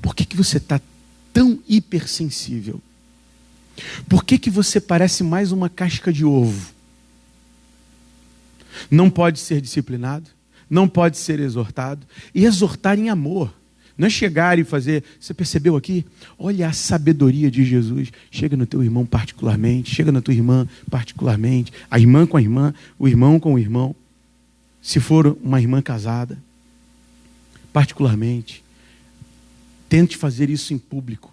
A: por que você está tão hipersensível? Por que você parece mais uma casca de ovo? Não pode ser disciplinado, não pode ser exortado. E exortar em amor. Não é chegar e fazer... Você percebeu aqui? Olha a sabedoria de Jesus. Chega no teu irmão particularmente, chega na tua irmã particularmente, a irmã com a irmã, o irmão com o irmão. Se for uma irmã casada, particularmente, tente fazer isso em público,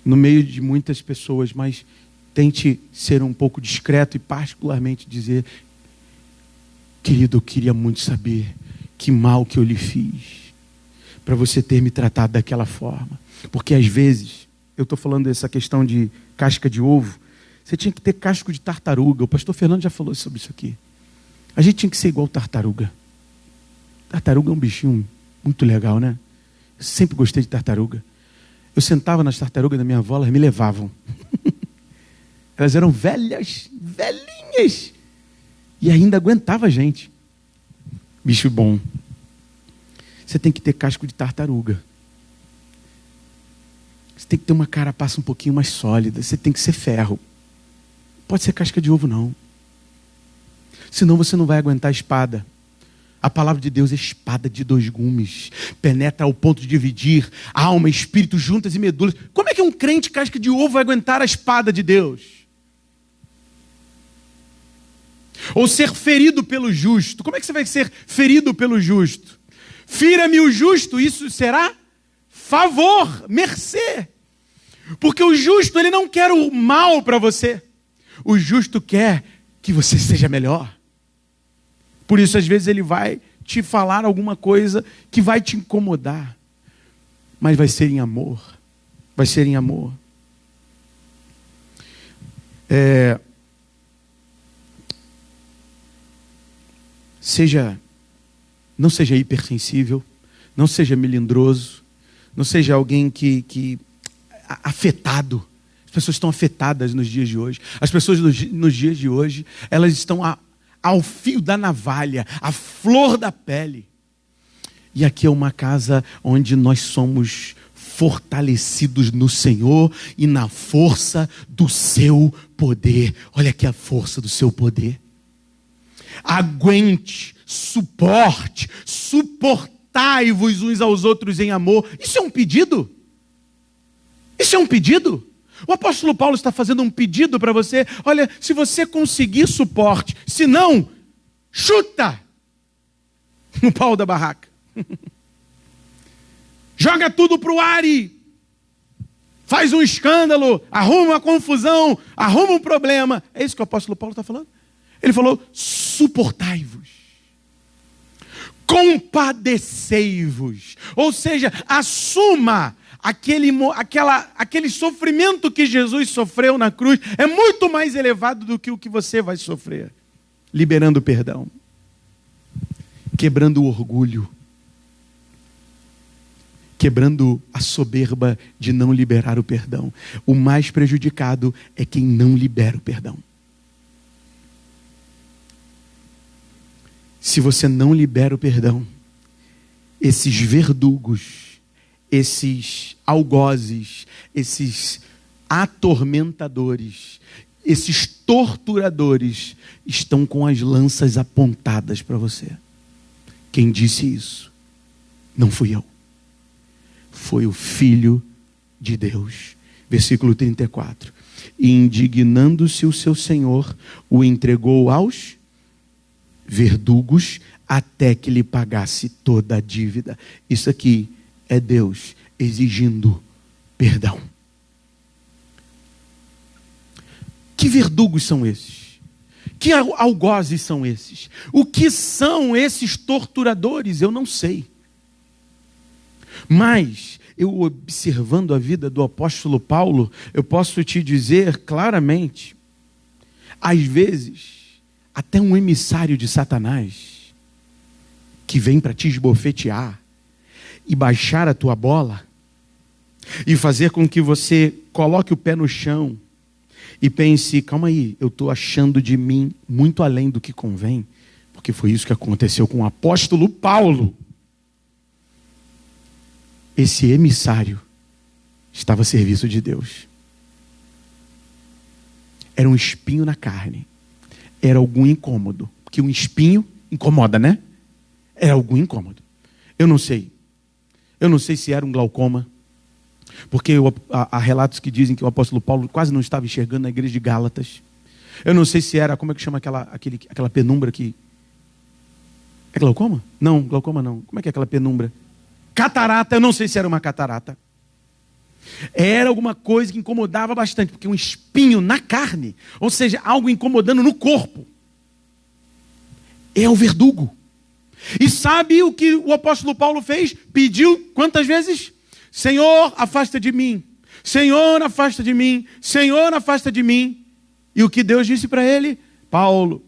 A: no meio de muitas pessoas, mas tente ser um pouco discreto e particularmente dizer: querido, eu queria muito saber que mal que eu lhe fiz, para você ter me tratado daquela forma. Porque às vezes, eu estou falando dessa questão de casca de ovo, você tinha que ter casco de tartaruga. O pastor Fernando já falou sobre isso aqui. A gente tinha que ser igual tartaruga. Tartaruga é um bichinho muito legal, né? Eu sempre gostei de tartaruga. Eu sentava nas tartarugas da minha avó, elas me levavam. Elas eram velhas, velhinhas. E ainda aguentava a gente. Bicho bom. Você tem que ter casco de tartaruga. Você tem que ter uma carapaça um pouquinho mais sólida. Você tem que ser ferro. Não pode ser casca de ovo, não. Senão você não vai aguentar a espada. A palavra de Deus é espada de dois gumes. Penetra ao ponto de dividir alma, espírito, juntas e medulas. Como é que um crente casca de ovo vai aguentar a espada de Deus? Ou ser ferido pelo justo. Como é que você vai ser ferido pelo justo? Fira-me o justo, isso será favor, mercê. Porque o justo, ele não quer o mal para você. O justo quer que você seja melhor. Por isso, às vezes, ele vai te falar alguma coisa que vai te incomodar. Mas vai ser em amor. Vai ser em amor. Não seja hipersensível, não seja melindroso, não seja alguém que afetado. As pessoas estão afetadas nos dias de hoje. As pessoas nos dias de hoje, elas estão ao fio da navalha, à flor da pele. E aqui é uma casa onde nós somos fortalecidos no Senhor e na força do seu poder. Olha aqui a força do seu poder. Aguente, suportai-vos uns aos outros em amor. Isso é um pedido? Isso é um pedido? O apóstolo Paulo está fazendo um pedido para você. Olha, se você conseguir suporte, se não, chuta no pau da barraca. Joga tudo para o ar e faz um escândalo, arruma uma confusão, arruma um problema. É isso que o apóstolo Paulo está falando. Ele falou, suportai-vos, compadecei-vos. Ou seja, assuma aquele sofrimento que Jesus sofreu na cruz. É muito mais elevado do que o que você vai sofrer. Liberando perdão, quebrando o orgulho, quebrando a soberba de não liberar o perdão. O mais prejudicado é quem não libera o perdão. Se você não libera o perdão, esses verdugos, esses algozes, esses atormentadores, esses torturadores estão com as lanças apontadas para você. Quem disse isso? Não fui eu. Foi o Filho de Deus. Versículo 34. E indignando-se o seu senhor, o entregou aos verdugos até que lhe pagasse toda a dívida. Isso aqui é Deus exigindo perdão. Que verdugos são esses? Que algozes são esses? O que são esses torturadores? Eu não sei. Mas, eu observando a vida do apóstolo Paulo, eu posso te dizer claramente, às vezes, até um emissário de Satanás, que vem para te esbofetear, e baixar a tua bola, e fazer com que você coloque o pé no chão, e pense, calma aí, eu estou achando de mim muito além do que convém, porque foi isso que aconteceu com o apóstolo Paulo. Esse emissário estava a serviço de Deus. Era um espinho na carne. Era algum incômodo. Porque um espinho incomoda, né? Era algum incômodo. Eu não sei. Eu não sei se era um glaucoma. Porque há relatos que dizem que o apóstolo Paulo quase não estava enxergando na igreja de Gálatas. Eu não sei se era, como é que chama aquela penumbra que... É glaucoma? Não, glaucoma não. Como é que é aquela penumbra? Catarata, eu não sei se era uma catarata. Era alguma coisa que incomodava bastante, porque um espinho na carne, ou seja, algo incomodando no corpo, é o verdugo. E sabe o que o apóstolo Paulo fez? Pediu quantas vezes? Senhor, afasta de mim. Senhor, afasta de mim. Senhor, afasta de mim. E o que Deus disse para ele? Paulo,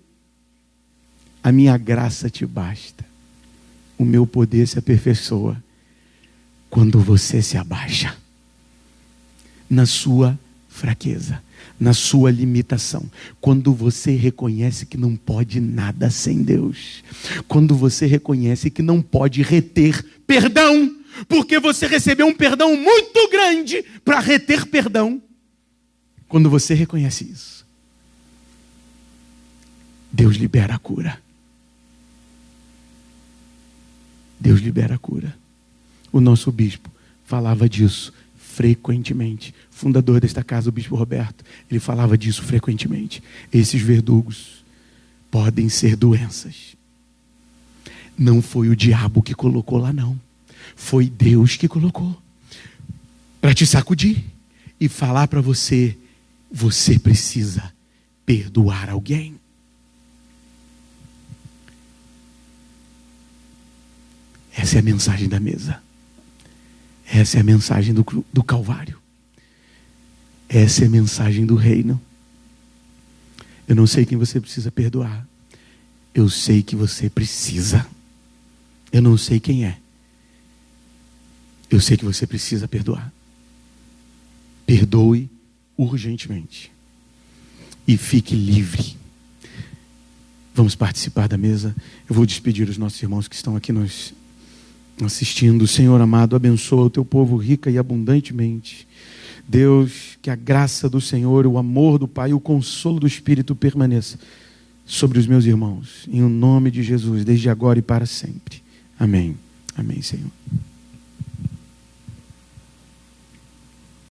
A: a minha graça te basta. O meu poder se aperfeiçoa quando você se abaixa. Na sua fraqueza, na sua limitação. Quando você reconhece que não pode nada sem Deus. Quando você reconhece que não pode reter perdão, porque você recebeu um perdão muito grande para reter perdão. Quando você reconhece isso, Deus libera a cura. Deus libera a cura. O nosso bispo falava disso frequentemente. Fundador desta casa, o bispo Roberto, ele falava disso frequentemente. Esses verdugos podem ser doenças. Não foi o diabo que colocou lá, não. Foi Deus que colocou. Para te sacudir e falar para você, você precisa perdoar alguém. Essa é a mensagem da mesa. Essa é a mensagem do Calvário. Essa é a mensagem do reino. Eu não sei quem você precisa perdoar. Eu sei que você precisa. Eu não sei quem é. Eu sei que você precisa perdoar. Perdoe urgentemente. E fique livre. Vamos participar da mesa. Eu vou despedir os nossos irmãos que estão aqui nos assistindo. Senhor amado, abençoa o teu povo rica e abundantemente. Deus, que a graça do Senhor, o amor do Pai e o consolo do Espírito permaneça sobre os meus irmãos. Em o nome de Jesus, desde agora e para sempre. Amém. Amém, Senhor.